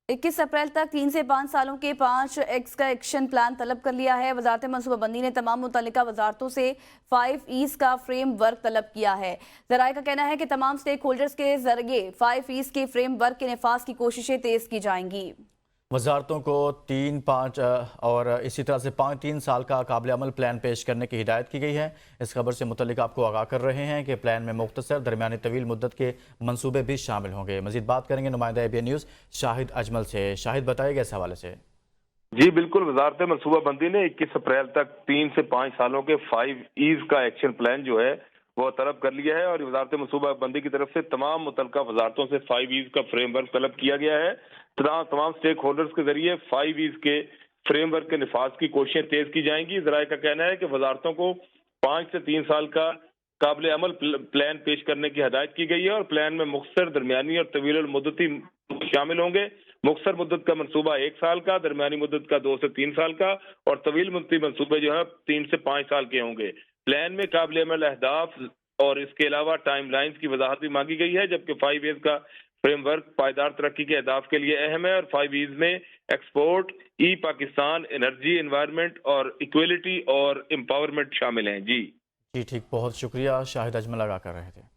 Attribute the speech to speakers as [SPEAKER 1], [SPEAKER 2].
[SPEAKER 1] 21 अप्रैल तक 3 से 5 सालों के 5X का एक्शन प्लान तलब कर लिया है। वजारत मनसूबाबंदी ने तमाम मुतल्लिका वजारतों से 5 E's का फ्रेम वर्क तलब किया है। ज़राए का कहना है कि तमाम स्टेक होल्डर्स के जरिए 5 E's के फ्रेम वर्क के नफाज की कोशिशें तेज की जाएंगी।
[SPEAKER 2] वजारतों को 3, 5 और इसी तरह से 3 साल का काबिल अमल प्लान पेश करने की हिदायत की गई है। इस खबर से मुतल्लिक आपको आगाह कर रहे हैं कि प्लान में मुख्तसर दरमियानी तवील मुद्दत के मंसूबे भी शामिल होंगे। मजीद बात करेंगे नुमाइंदा ABN न्यूज़ शाहिद अजमल से। शाहिद, बताइएगा इस हवाले से।
[SPEAKER 3] जी बिल्कुल, वजारत मनसूबाबंदी ने 21 अप्रैल तक 3 से 5 सालों के 5 E's का एक्शन प्लान जो है वो तलब कर लिया है और वजारत मनसूबाबंदी की तरफ से तमाम मुतल्लिका वजारतों से 5 E's का फ्रेम वर्क तलब किया गया है। तमाम स्टेक होल्डर्स के जरिए 5 E's के फ्रेम वर्क के निफाज की कोशिशें तेज की जाएंगी। ज़राए का कहना है कि वजारतों को 5 से 3 साल का काबिल अमल प्लान पेश करने की हदायत की गई है और प्लान में मुख्तसर, दरमियानी और तवील मुद्दती शामिल होंगे। मुख्तसर मुद्दत का मनसूबा 1 साल का, दरमियानी मुद्दत का 2 से 3 साल का और तवील मुद्दती मनसूबे जो है 3 से 5 साल के होंगे। प्लान में काबिल अमल अहदाफ और इसके अलावा टाइम लाइन्स की वजाहत भी मांगी गई है, जबकि 5 E's का फ्रेमवर्क पायदार तरक्की के अहदाफ के लिए अहम है और 5 E's में एक्सपोर्ट, पाकिस्तान, एनर्जी, एनवायरनमेंट और इक्वलिटी और एम्पावरमेंट शामिल हैं। जी
[SPEAKER 2] ठीक, बहुत शुक्रिया। शाहिद अजमल आगाह कर रहे थे।